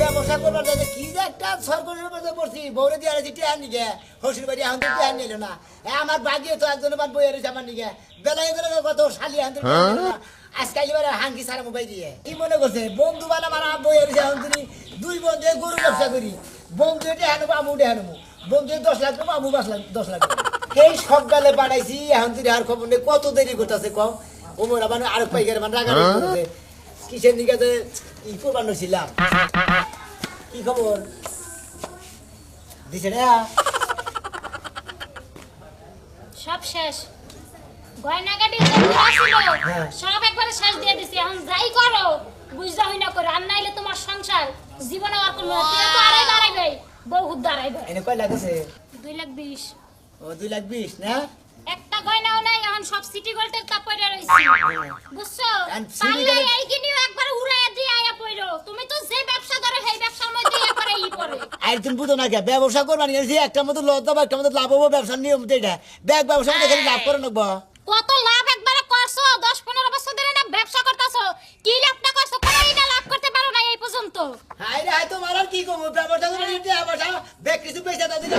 ব্যবসা করবার যাতে কি যে একটা সরকারের মধ্যে পড়ছি বউরে দিয়ে আছি টিয়া নিগে হসুর বাড়ি এখন তো টিয়া নিল না আমার বাগিয়ে তো একজন বাদ বই রয়েছে আমার নিগে বেলায় করে কত শালি এখন আজকাল এবার হাঙ্কি সারা মোবাইল দিয়ে কি মনে করছে বন্ধু বানা মারা বই রয়েছে এখন তুমি দুই বন্ধু গরু ব্যবসা করি বন্ধু এটা হানবো আমু উঠে হানবো বন্ধু 10 লাখ দেবো আমু 10 লাখ এই সকালে বানাইছি এখন তুই আর খবর নেই কত দেরি করতেছে কম ওমর আবার আরেক পাইকার মানে রাগা করতেছে কিসের দিকে ই করবার ছিলাম কি খবর দিছে না সব শেষ গয়নাগাটি সব একবারে শেষ দিয়ে দিছি এখন যাই করো বুঝা হই না করে আর নাইলে তোমার সংসার জীবনে আর কোনো তুই তো আরে দাঁড়াইবে বহুত দাঁড়াইবে এনে কয় লাগছে 2,20,000 ও 2,20,000 না একটা গয়নাও নাই এখন সব সিটি গোল্ডের কাপ পড়ে রইছে বুঝছো পারলে এই কিনিও একবার উড়াইয়া দিয়ে আয়া পড়ো তুমি তো যে ব্যবসা করে সেই ব্যবসার মধ্যে একবারে ই পড়ে আর তুমি বুঝো না কে ব্যবসা করবা নিয়ে একটা মতো লস দাও একটা মতো লাভ হবো ব্যবসার নিয়ম তো এটা ব্যাগ ব্যবসা দেখে লাভ করে নেবো কত লাভ একবারে করছো 10-15 বছর ধরে না ব্যবসা করতেছো কি লাভটা করছো কোনটা লাভ করতে পারো না এই পর্যন্ত হাই রে হাই তোমার আর কি কমো ব্যবসা করে নিতে ব্যবসা ব্যাগ কিছু পয়সা দাও দিলে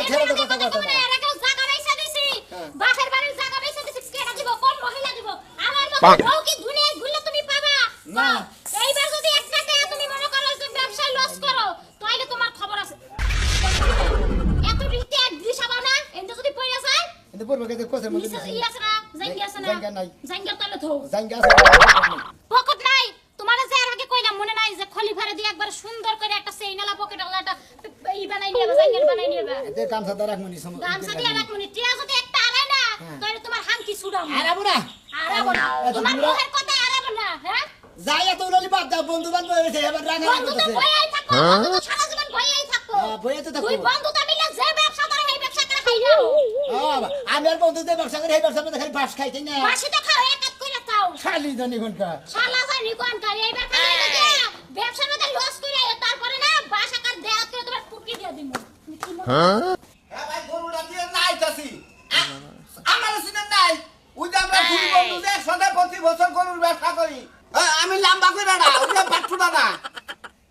খেলা তো কথা কথা না এর আগে জায়গা পয়সা দিছি বাসের বাড়ির জায়গা পয়সা দিছি কেটা দিব কোন মহিলা দিব আমার মত বউ কি দুনিয়ায় ঘুরলে তুমি পাবা না এইবার যদি একটা টাকা তুমি মনে করো যে ব্যবসায় লস করো তাইলে তোমার খবর আছে এত রিতে দিশাবা না এন্ড যদি পয়সা যায় এতে পড়বে কে কোসের মধ্যে ই আছে না জাঙ্গি আছে না জাঙ্গা নাই জাঙ্গা তালে থো জাঙ্গা আছে পকেট নাই তোমার যে এর আগে কইলাম মনে নাই যে খলিফারে দিয়ে একবার সুন্দর করে একটা সেইনালা পকেট আলাটা ই বানাই নিয়ে জাঙ্গের বানাই নিয়ে এতে কাম সাদা রাখমনি সম গামছা দিয়ে রাখমনি টিয়া যদি একটা আড়াই না তাহলে তোমার হাঙ্কি ছুড়াম আরাবো না আরাবো না তোমার মুখের কথা আরাবো না হ্যাঁ যাই এত উলালি বাদ দাও বন্ধু বান্ধব হয়েছে এবার রাঙা বন্ধু তো ভয়ই থাকো বন্ধু তো সারা জীবন ভয়ই থাকো ভয়ে তো থাকো তুই বন্ধু তো মিলে যে ব্যবসা করে এই ব্যবসা করে খাই যাও আমি আর বন্ধুদের ব্যবসা করে এই ব্যবসা মধ্যে খালি বাস খাইতে না বাসি তো খাও এক হাত কইরা খাও খালি জানি কোনটা শালা জানি কোন কার এইবার খালি ব্যবসার মধ্যে লস করে তারপরে না বাসা কাট দেয়া করে তোমার পুটকি দিয়ে দিমু হ্যাঁ ভাই গরুটা দিয়ে নাইতাছি আমার সিনে নাই ওই যে আমরা দুই বন্ধু যে একসাথে প্রতি বছর গরুর ব্যবসা করি আমি লম্বা করে না ওই যে বাট্টুটা না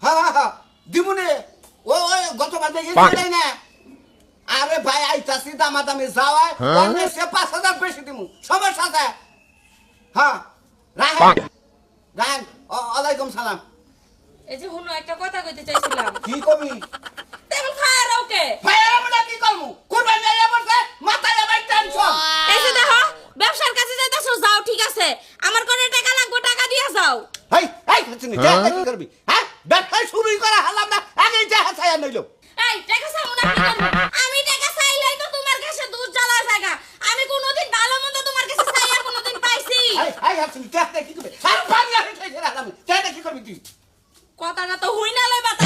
হ্যাঁ দিমুনে ওই গতবার দেখি চলে না আরে ভাই আইতাছি দামাদামি যাওয়ায় অন্য সে 5,000 বেশি দিমু সমস্যা আছে হ্যাঁ রাহেন ওয়ালাইকুম সালাম এই যে হুনো একটা কথা কইতে চাইছিলাম কি কবি তেমন খায় ওকে ভাই আমরা কি করব কুরবানি আইয়া বলছে মাথায় ভাই টেনশন এই যে দেখো ব্যবসার কাছে যাইতাছো যাও ঠিক আছে আমার কোনে টাকা লাগবে টাকা দিয়া যাও এই তুমি কি করবি হ্যাঁ ব্যবসা শুরুই করা হলাম না আগে টাকা চাই নইলো এই টাকা চাও না কি করব আমি টাকা চাইলেই তো তোমার কাছে দূর জ্বালা জায়গা আমি কোনোদিন ভালো মন্দ তোমার কাছে চাই আর কোনোদিন পাইছি তুমি টাকা কি করবি আর পানি আমি খাইছে না আমি টাকা কি করবি তুই কথাটা তো হই না লইবা তা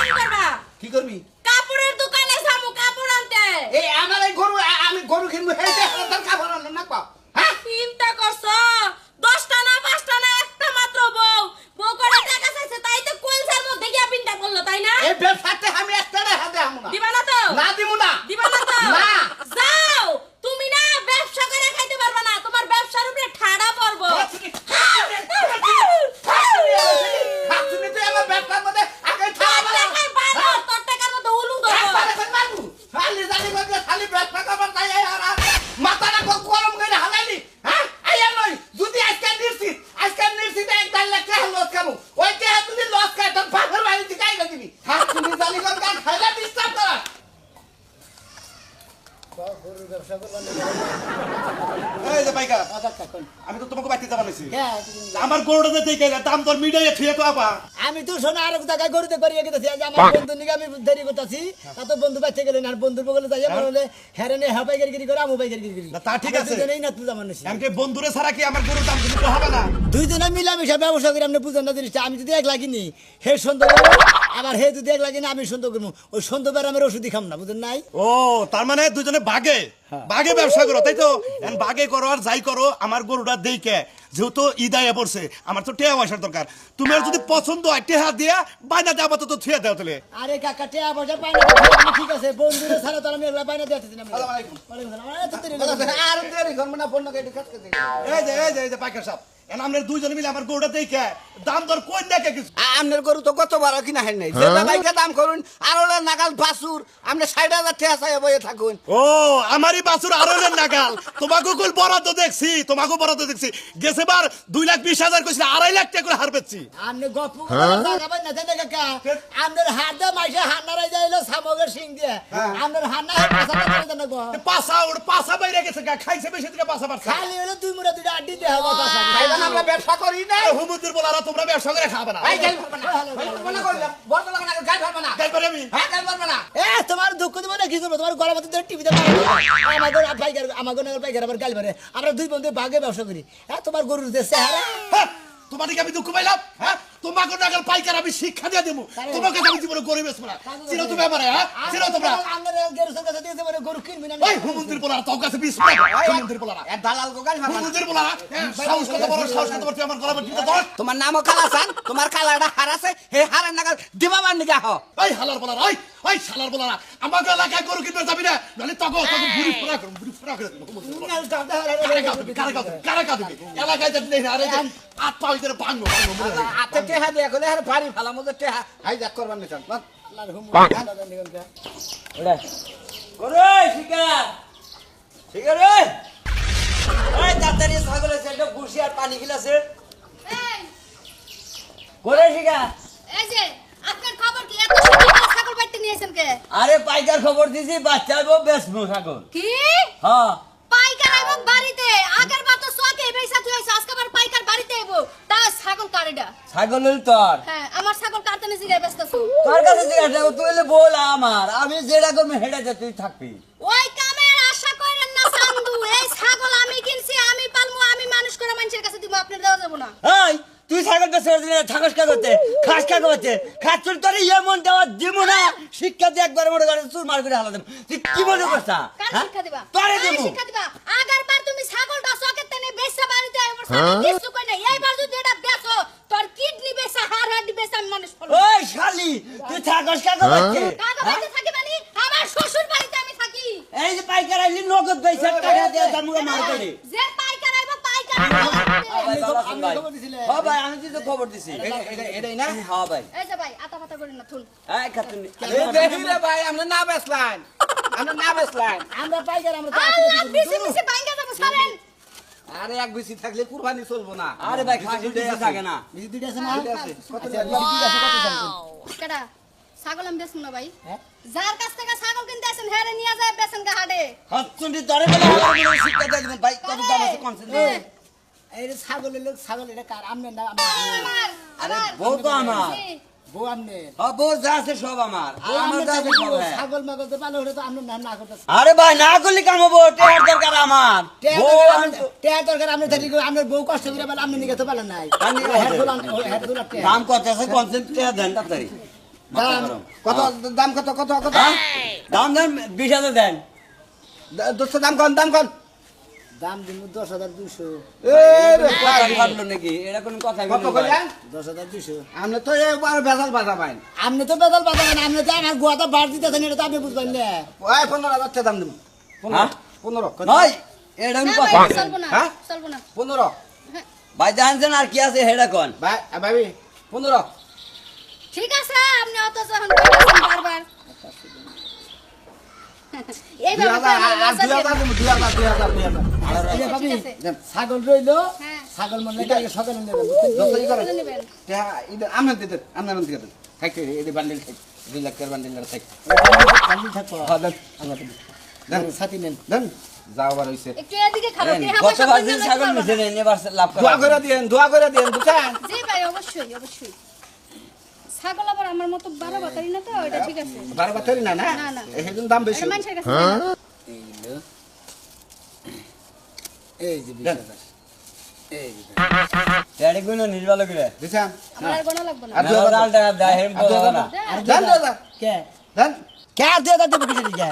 কি করবা কি করবি কাপড়ের দোকানে যামু কাপড় আনতে এই আমার এই গরু আমি গরু কিনবো এই টাকা খাবার না পাও হ্যাঁ চিন্তা করছো 10টা না 5টা না একটা মাত্র বউ করে টাকা চাইছে তাই তো কোলসার মধ্যে গিয়া পিনটা করলো তাই না এই ব্যবসাতে আমি একটা টাকা দেবো না দিবা না তো না দিমু না দিবা না তো না যাও তুমি না ব্যবসা করে খাইতে পারবা না তোমার ব্যবসার উপরে ঠাড়া পড়বো তুমি তো আমার ব্যবসার মধ্যে আগে খাওয়া তোর টাকার মতো উলু ধরবো খালি জানি বলতে খালি ব্যবসা করবার তাই আর মাথাটা গরম করে হালাইলি হ্যাঁ আইয়া নই যদি আজকে নির্ছি এক 1.5 লাখ টাকা লস খাবো ওই টাকা তুমি লস খাই তোর বাপের বাড়ি থেকে আইগা দিবি হ্যাঁ তুমি জানি কোন গান খাইলা ডিস্টার্ব করা গরুর ব্যবসা করবা এই যে পাইকা আমি তো তোমাকে বাইতে যাবা নাইছি আমার গরুটা দেই কইলা দাম তোর মিডাইয়া থিয়ে তো আপা আমি তো শোনা আর এক জায়গায় গরুতে করিয়ে গেছি আজ আমার বন্ধু নিকে আমি দেরি করতেছি তা তো বন্ধু বাচ্চা গেলেন আর বন্ধুর বগলে যাই আমার হলে হেরেনে হাবাই গিরি করে আমু বাইকের গিরি না তা ঠিক আছে দুজনেই না তুই জামান নিছি এমকে বন্ধুরে ছাড়া কি আমার গরুর দাম দিতে হবে না দুইজনে মিলামিশা ব্যবসা করে আপনি বুঝেন না জিনিসটা আমি যদি এক লাগিনি হে সুন্দর আবার হে যদি এক লাগিনি আমি সুন্দর করবো ওই সুন্দর বেরামের ওষুধই খাম না বুঝেন নাই ও তার মানে দুজনে ভাগে ব্যবসা করো তাই তো এখন ভাগে করো আর যাই করো আমার গরুটা দেইকে যেহেতু ইদায়া পড়ছে আমার তো টেয়া পয়সার দরকার তোমার যদি পছন্দ হয় টেহা দিয়া বাইনা দেওয়া তো থুয়ে দাও তাহলে আরে কাকা টেয়া পয়সা পাই না ঠিক আছে বন্ধুরে ছাড়া তো আমি এগুলা বাইনা দিতেছি না আসসালামু আলাইকুম ওয়ালাইকুম আসসালাম আর তো দেরি আর দেরি করব না ফোন না কেটে কাট করে এই যে পাইকার সাহেব এখন আমরা দুইজনে মিলে আমার গরুটা দেখে দাম দর কই দেখে কিছু আপনার গরু তো কত বড় কিনা হেন নাই যে বাইকে দাম করুন আর ওরা নাগাল বাসুর আপনি 60,000 টাকা চাই বইয়ে থাকুন ও আমারই বাছুর আরলের নাগাল তোমাকে কুল বরাদ্দ দেখছি তোমাকে বরাদ্দ দেখছি গেছে বার 2,20,000 কইছিল 2.5 লাখ টাকা করে হার পেছি আপনি গপ্প লাগাবেন না জানেন কাকা আপনার হাত দিয়ে মাইসে হান্নারাই যাইলো সামগের সিং দিয়ে আপনার হান্না পাছা করে দেন গো পাছা বাইরে গেছে খাইছে বেশি থেকে পাছা পারছে খালি হলো দুই মুড়া দুইটা আড্ডি দিয়ে হবে পাছা তাইলে আমরা ব্যবসা করি না হুমুদের বলারা তোমরা ব্যবসা করে খাবে না এই গাল করবে না করলাম বড় লাগা না গাল করবে না গাই পারে আমি হ্যাঁ গাল করবে না এ তোমার দুঃখ দিব না কি করবো তোমার গলা মতো টিভিতে আমাদের পাইকার আবার গাল মারে আমরা দুই বন্ধু বাগে ব্যবসা করি হ্যাঁ তোমার গরুর যে চেহারা হ্যাঁ, তোমাদেরকে আমি দুঃখ পাইলাম হ্যাঁ তোমাকে নাগাল পাইকার আমি শিক্ষা দিয়ে দেবো তোমাকে আমি জীবনে গরিব বেসবো না চিনো তুমি আমারে হ্যাঁ চিনো তোমরা গরু কিনবি না ওই হুমুদের বলারা তোর কাছে বিশ হুমুদের বলারা এ দালাল গো গাল মারবে না হুমুদের বলারা সাহস কত বড় সাহস কত বড় তুই আমার গলা মধ্যে ধর তোমার নামও কালাসান তোমার কালাটা হারাছে হে হারার নাগাল দিবাবার নিগা হ ওই হালার বলারা ওই শালার বলারা আমাকে এলাকায় গরু কিনতে যাবি না নাহলে তোকে ঘুরি ফোড়া করে দেবো হুমুদের বলারা কারা কাঁদবি এলাকায় যাবি না আরে আট পা হইতে ভাঙবো আতে টেহা দিয়া কইলে আর বাড়ি ফালা মধ্যে টেহা হাই যাক করবার নিতাম ওরে শিকার শিকার রে ওই তাড়াতাড়ি ছাগলের সেটা ঘুষি আর পানি গিলাছে এই করে শিকার এই যে আপনার খবর কি এত সকালে ছাগল বাইতে নিয়েছেন কে আরে পাইকার খবর দিছি বাচ্চা বউ বেসমু ছাগল কি হ্যাঁ পাইকার আইবো বাড়িতে আগের বার তো সোয়াকে বেইসা তুই আইছ আজকে আবার পাইকার বাড়িতে আইবো তা ছাগল কারেডা ছাগল হইল তোর হ্যাঁ আমার ছাগল কাটতে নিয়ে জিগায় ব্যস্তছো তোর কাছে জিজ্ঞাসা তুই হলে বল আমার আমি যেটা করবো হেঁটে তুই থাকবি ওই কামের আশা করেন না চান্দু এই ছাগল আমি কিনছি আমি পালমু আমি মানুষ করে মানুষের কাছে দিব আপনার দেওয়া যাব না এই তুই ছাগলটা ছেড়ে দিলে থাকস কা করতে খাস কা করতে খাচ্ছুর তোর এমন দেওয়া দিব না শিক্ষা দিয়ে একবার মনে করে চুর মার করে হালা দেব তুই কি মনে করছা কার শিক্ষা দিবা তোরে কার দেব শিক্ষা দিবা আগেরবার তুমি ছাগলটা সোয়াকে তেনে বেচা বাড়িতে আমার ছাগল কিছু কই না এইবার যদি এটা বেচো তোর কিডনি বেচা হাড় হাড়ি বেচা আমি মানুষ ফলো ওই শালি তুই থাকস কা করতে কাকা বাড়িতে থাকি মানে আমার শ্বশুর বাড়িতে আমি থাকি এই যে পাইকার আইলি নগদ পয়সা টাকা দিয়ে তার মুখে মার করে যে পাইকার আইবো পাইকার হ্যাঁ ভাই আমি তো খবর দিছি এটাই না হ্যাঁ ভাই এই যে ভাই আতা পাতা করেন না থুন এই খাতুন দেখি রে ভাই আমরা না বেসলাম আমরা না বেসলাম আমরা পাইকার আমরা আল্লাহ বিসি বিসি বাইঙ্গা যাবো সারেন আরে এক বেশি থাকলে কুরবানি চলবো না আরে ভাই খাসি দিয়ে থাকে না বেশি দুইটা আছে না কত কেডা ছাগল আমি বেচমু না ভাই হ্যাঁ? যার কাছ থেকে ছাগল কিনতে আসেন হেরে নিয়ে যায় বেচেন গা হাডে হাতুন্ডি ধরে বলে আমার শিক্ষা দিয়ে দিবেন ভাই কত দাম আছে কোন হ্যাঁ। এই যে ছাগলের লোক ছাগল এটা কার আমনে না আমার আরে আমার বউ তো আমার জি। বউ আমনে বউ যা আছে সব আমার বউ আমার যা আছে সব হ্যাঁ। ছাগল মাগল তো ভালো হলে তো আমনে না না করতে আরে ভাই না করলে কাম হবো টেয়ার দরকার আমার বউ আমি তো- টেয়ার দরকার আমনে থাকি আমনের বউ কষ্ট করে বলে আমনে নিকে তো ভালো নাই হেড দোলা দাম কত আছে কনসেন্ট টেয়ার দেন তাড়াতাড়ি কত দাম কত কত কত দাম দেন 20,000 দেন দুশো দাম কম দাম কম দাম দিন 10,200 কথা ভাবলো নাকি এটা কোন কথা কত কইলেন 10,200 আমরা তো এবার বেজাল বাজা পাইন আমনে তো বেদল বাজাবেন আমনে তো আমার গোয়াটা বার দিতেছেন এটা তো আপনি বুঝবেন না ওই 15,000 টাকা দাম দেব হ্যাঁ 15 ভাই এটা না কোন ভাই কথা চলবো না হ্যাঁ? চলবো না 15 ভাই জানছেন আর কি আছে হেডা কোন ভাই ভাবি 15 ঠিক আছে আপনি অত যখন কইতেছেন বারবার এই বাবা আর 2000 দেব 2000 এই যে ভাবি ঠিক আছে। ছাগল রইলো হ্যাঁ। ছাগল মনে লাগে সকালে নেবেন বুঝছেন কি? যতই করে কত নেবেন টেহা ইদে আমনে দিতে আমনে দিতে থাকতে এই বান্ডিল থাক 2 লাখ টাকার বান্ডিল থাক খালি থাকো হ্যাঁ দেন আমরা তো দেন সাথী নেন দেন যাও বার হইছে একটু এদিকে খালো টেহা কত পয়সা বাজে কইনা ছাগল লাগবে মিছে নেবার লাভ দোয়া করা করে দিয়েন বুঝছেন জি ভাই অবশ্যই অবশ্যই ছাগল আবার আমার মতো 12 বাতারি না তো এটা ঠিক আছে 12 বছরই না না না, না। এই জন্য দাম বেশি এটা মানুষের কাছে যায় না। এই যে 20,000 এই যে এডি কোন নির্বাল করে বুঝছেন আমার আর গোনা লাগবে না আর না ডালটা দাই হেম তো না আর দেন দেন কে দেন কে 2000 দেব কিসের দিকে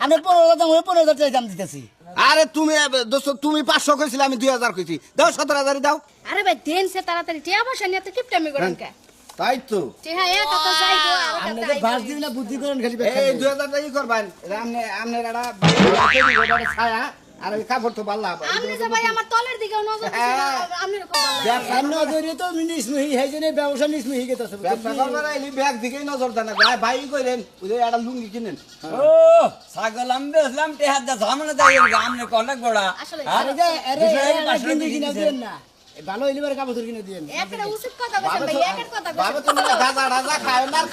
আমি 15,000 দাম 15,000 টাকা দাম দিতেছি আরে তুমি দোস্ত তুমি 500 কইছিলে আমি 2000 কইছি দাও 17000 দাও আরে ভাই দেন সে তাড়াতাড়ি টেহা পয়সা নিয়ে তো কিপটামি করেন কে তাই তো টেহা এক কত যাইবো আর আপনি কত যে বাস দিন না বুদ্ধি করেন খালি এই 2000 টাকা কি করবেন এটা আমনে আমনে এডা বাইরে ছায়া আর ওই কাপড় তো পাল্লা আপনি যে ভাই আমার তলের দিকেও নজর দিছেন, আপনি এরকম বললেন। আর নজরে তো নিসমুহি হেজনে ব্যবসা নিসমুহি গেতাছে ব্যবসা করবার আইলি ব্যাগ দিকেই নজর দেন না ভাই ভাই কইরেন ওই যে একটা লুঙ্গি কিনেন ও ছাগল আমি বেচলাম টেহার দা সামনে যাই আমনে কনে গোড়া আসলে আরে যে আরে পাঁচশো কিনে কিনে দিয়েন না ভালো হইলিবার কাপড় কিনে দিয়েন একটা উচিত কথা বলছেন ভাই, একের কথা বাবা বলছেন। তুমি গাজা রাজা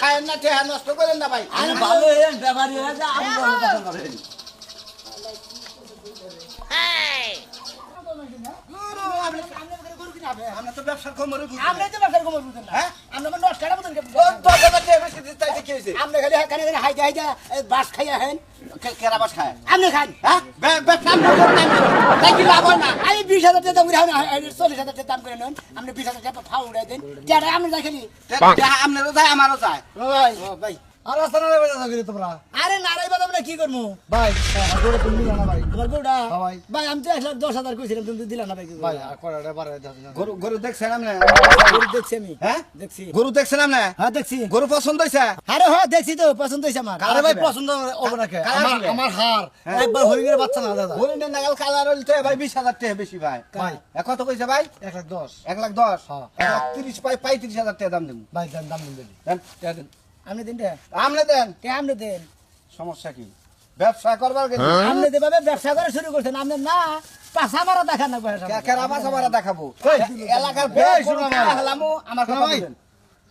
খায়েন না টেহা নষ্ট করেন না ভাই আরে ভালো হয়ে ব্যাপারী হয়ে যা আমি কথা করেন আমরা তো ব্যবসার খবরে বুঝি আমরা তো বাসার কোমর বুঝেন না হ্যাঁ? আমরা মানে 10 টাকা বুঝেন ও 10,000 টাকা বেশি দিতে চাইছে কি হইছে আমরা খালি কানে কানে হাইটা হাইটা বাস খাইয়া হেন কেরা বাস খায় আপনি খান হ্যাঁ ব্যবসা তাই কি লাভ হয় না আমি 20,000 টাকা দাম করে না 40,000 টাকা দাম করে নেন আপনি 20,000 টাকা ফাউ উড়াই দেন যারা আপনি দেখেনি আপনারও যায় আমারও যায় ভাই ভাই আর রাস্তা না রেবে যাও কিন্তু তোমরা আরে নারাই বাদ আমরা কি করবো ভাই গরু তুমি জানা ভাই তোমার গোটা ভাই। ভাই আমি তো 1,10,000 কইছিলাম তুমি তো দিলা না ভাই কি ভাই আর কয়টা বারে যাও গরু গরু দেখছেন আপনি গরু দেখছি আমি হ্যাঁ দেখছি গরু দেখছেন আপনি হ্যাঁ দেখছি গরু পছন্দ হইছে আরে হ্যাঁ দেখছি তো পছন্দ হইছে আমার আরে ভাই পছন্দ হবে না কে আমার হার একবার হরিণের বাচ্চা না দাদা হরিণের নাগাল কালার হইতে ভাই 20,000 টাকা বেশি ভাই ভাই। কত কইছে ভাই 1,10,000 1,10,000 হ্যাঁ। 1,30 পাই 35,000 টাকা দাম দেব ভাই দাম দিন দেন টাকা দেন আপনি দিন রে আমনে দেন কে আপনি দেন সমস্যা কি ব্যবসা করবার গেলে আপনি যেভাবে ব্যবসা করে শুরু করছেন আপনি না পাশা মারা দেখান না কেরা বাসা মারা দেখাবো কই? এলাকার এই ব্যাগ শোনো গরু ভাই। কিনা হলামো আমার কথা ভাই। বলেন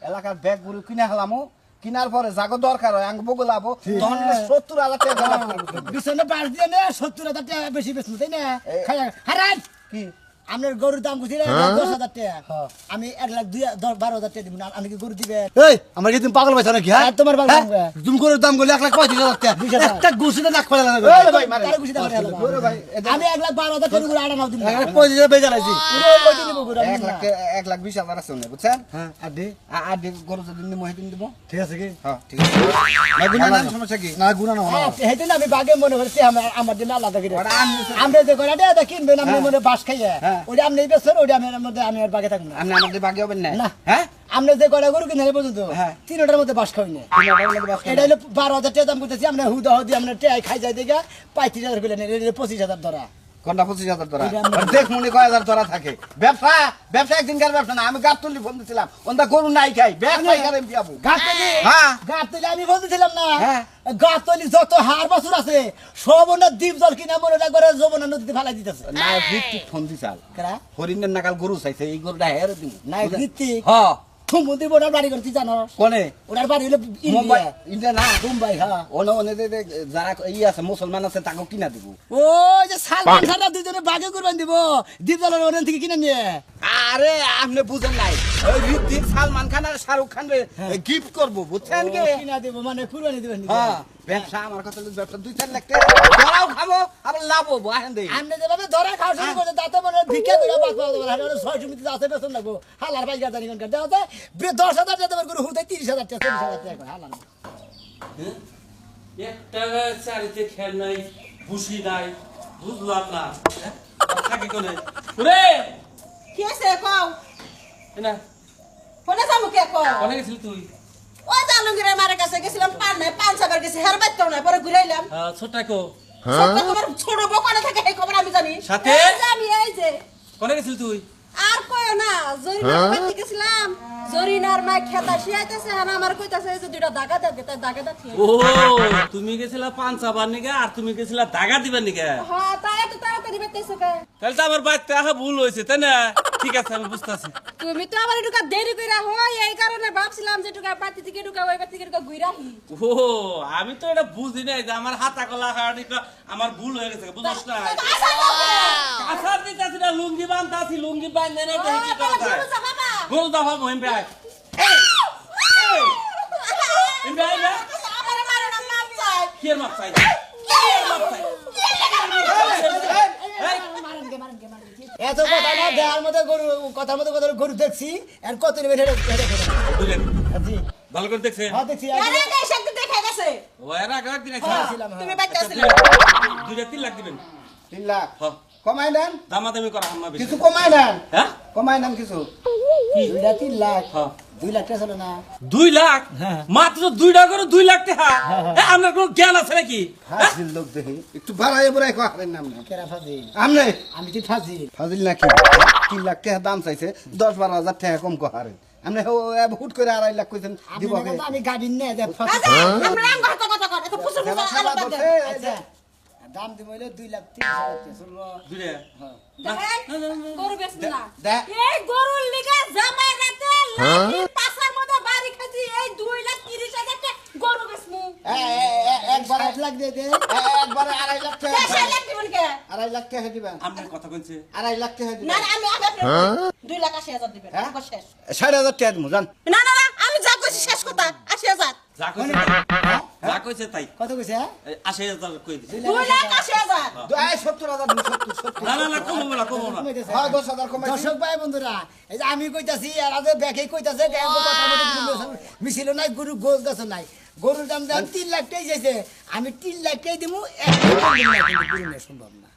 এলাকার ব্যাগ গরু কিনা হলামো কিনার পরে যাগো দরকার হয় আঙ্গ বগলাবো তখন 70,000 টাকা জমা করবো। বিছানে বাস দিয়ে নে 70,000 টাকা বেশি বেশি তাই না হারান কি আপনার গরুর দাম কইছি 10,000 টাকা হ্যাঁ। আমি 1,12,000 টাকা দিব না আপনি কি গরু দিবেন এই আমরা কি তুমি পাগল পাইছো নাকি হ্যাঁ আর তোমার পাগল হ্যাঁ? পাইছো? তুমি গরুর দাম বলে 1,35,000 টাকা 20,000 একটা গুছিতে নাক ফেলা লাগবে এই ভাই, মারেন। তারে খুশি টাকা দিলাম। গরু ভাই, এদের- আমি 1,12,000 টাকা গরু আড়া নাও দিব না। 1,35,000 বেজার আইছি ওইটা নিব গরু আমি 1 লাখ না। 1,20,000 আছে না বুঝছেন হ্যাঁ আর দে আর গরু যদি নিমো হেদিন দিব ঠিক আছে কি হ্যাঁ ঠিক আছে না গুনা না সমস্যা কি না গুনা না হ্যাঁ, হেঁটে না আমি বাগে মনে করছি আমার জন্য আলাদা করে ওটা আমি আমরা যে গড়াটা কিনবেন আপনি হ্যাঁ। মনে বাস খাইয়া হ্যাঁ। ওটা আপনি বেসর ওটা আমি এর মধ্যে আমি আর বাগে থাকবো না আপনি আমাদের বাকি হবেন না না। হ্যাঁ আপনি যে গড়া গরু কিনে পর্যন্ত হ্যাঁ। 3টার মধ্যে বাস খাই না এটা হলো 12,000 টাকা দাম করতেছি আমরা হুদা হুদি আমরা টেয়াই খাই যাই দেখা 35,000 করে নেন এটা 25,000 ধরা কোনটা 25,000 ধরা এটা আমরা- আর দেখ মনে কয় হাজার ধরা থাকে ব্যবসা ব্যবসা একদিনকার ব্যবসা না আমি গাছ তুলি ফোন দিছিলাম ওন্দা গরু নাই খাই ব্যাগ নাই খাই আমি যাবো গাতলি হ্যাঁ। গাতলি আমি বলতেছিলাম না হ্যাঁ। গাতলি যত হার বছর আছে সব ওনার দ্বীপ জল কিনা মনে করে যমুনা নদীতে ফেলাই দিতেছে না ভিত্তিক ফোন দিছাল কেরা হরিণের নাকাল গরু চাইছে এই গরুটা হেরে দিব নাই ভিত্তিক হ্যাঁ তুমি দিব ওনার বাড়ি করতে জানো কোনে ওনার বাড়ি হলো মুম্বাই ইন্ডিয়া ইন্ডিয়া না মুম্বাই হ্যাঁ ওনে ওনে যারা ই আছে মুসলমান আছে তাকে কিনা দিব ওই যে সালমান খানরা দুজনে বাগে কুরবান দিব দ্বীপ জলের ওখান থেকে কিনে নিয়ে আরে আপনি বুঝেন নাই ওই ভিত্তিক সালমান খান আর শাহরুখ খান গিফট করবো বুঝছেন কি কিনা দিব মানে কুরবানি দিবেন হ্যাঁ ব্যবসা আমার কথা হলো ব্যবসা 2-4 লাখ টাকা ধরাও খাবো আবার লাভ হবো আহেন দেই আপনি যেভাবে ধরা খাওয়া শুরু করছে তাতে মনে ভিক্ষা করে বাদ পাওয়া যাবে হাজার 6 সমিতিতে আছে বেতন লাগবো হালার পাই গাদানি কোন দেওয়া যায় 10,000 টাকা দেবার করে হুদাই 30,000 টাকা 40,000 টাকা হালার একটা চারিতে খেল নাই ভুসি নাই বুঝলাম না থাকি কোনে রে কি আছে কও না কোনে যাবো কে কও কোনে গেছিলি তুই ও জালুঙ্গিরের মারে কাছে গেছিলাম পান নাই পান সাবার গেছি হের বাইতো না পরে ঘুরাইলাম ছোটটা কো সব তোমার ছোট বউ কোনে থাকে এই খবর আমি জানি সাথে? এই যে আমি এই যে কোনে গেছিলি তুই আর কয় না জরিনার বাড়িতে গেছিলাম জরিনার মা খেতা শিয়াইতেছে হানা আমার কইতাছে যে দুইটা দাগা দাগে তাই দাগা দাগ ও তুমি গেছিলা পান চাবার নিগা আর তুমি গেছিলা দাগা দিবার নিগা হ্যাঁ তাই এত তাড়াতাড়ি বেতেছো কে তাহলে তো আমার বাড়িতে আহা ভুল হয়েছে তাই না ঠিক আছে আমি বুঝতেছি তুমি তো আবার একটু দেরি কইরা হয় এই কারণে ভাবছিলাম যে টুকা বাতি থেকে টুকা ওই বাতি থেকে টুকা ঘুরাহি ও আমি তো এটা বুঝি নাই যে আমার হাতা কলা খাওয়াটি আমার ভুল হয়ে গেছে বুঝছ না কাছার দিতেছি না লুঙ্গি বান্ধতাছি লুঙ্গি বান্ধে না এটা কি করা যায় গরু দফা মহিম ভাই কি এর মাপ চাই এত কথা না দেওয়ার মধ্যে গরু কথার মধ্যে কথা গরু দেখছি আর কত নেবে জি ভালো করে দেখছে হ্যাঁ দেখছি আরে দেশ একটু দেখা গেছে ও এর আগে একদিন তুমি বাচ্চা ছিলে 2-3 লাখ দিবেন 3 লাখ হ্যাঁ কমাই দেন দামাদামি করা হাম্মা বেশি কিছু কমাই দেন হ্যাঁ কমাই দেন কিছু 2-3 লাখ হ্যাঁ 2 লাখ টাকা ছিল না 2 লাখ হ্যাঁ। মাত্র 2টা করে 2 লাখ টাকা এ, আপনার কোনো জ্ঞান আছে নাকি ফাজিল লোক দেখি একটু বাড়াই বড়াই করেন নাম না কেরা ফাজিল আমনে আমি কি ফাজিল ফাজিল নাকি 3 লাখ টাকা দাম চাইছে 10-12 হাজার টাকা কম কহারেন আমনে হুট করে 2.5 লাখ কইছেন দিব কে আমি গাবিন না যে আচ্ছা আমরা আঙ্গ কথা কথা কর এত ফুসুর ফুসুর আলো বাদ দে আচ্ছা দাম দিব হইলো 2 লাখ 30 হাজার চলবো দুইটা দেখেন গরু বেচবি না দেখ। এই গরুর লিগে জামাই রাতে লাঠি পাছার মধ্যে বাড়ি খাইছি এই 2,30,000 টাকা গরু বেচমু একবার 1 লাখ দিয়ে দে একবারে 2.5 লাখ টাকা দেশে লাগবে বলকে 2.5 লাখ টাকা দিবেন আপনার কথা কইছে 2.5 লাখ টাকা না দিবেন না, আমি আপনার 2,80,000 দিবেন হ্যাঁ? আমার শেষ 6000 টাকা দিমু জান না না না আমি যা কইছি শেষ কথা 80,000 যা কইছে তাই। যা কইছে তাই কত কইছে 80,000 কই দিছে 2,80,000 70,000 70 না না না কমবো না কমবো না হ্যাঁ 10,000 কমাই দর্শক ভাই বন্ধুরা এই যে আমি কইতাছি আর আজ ব্যাকে কইতাছে মিছিল নাই গরু গোছ গাছ নাই গরুর দাম দাম 3 লাখ টাই যাইছে আমি 3 লাখ টাই দিমু 1 লাখ টাকা দিমু না, কিন্তু গরু নেই সম্ভব না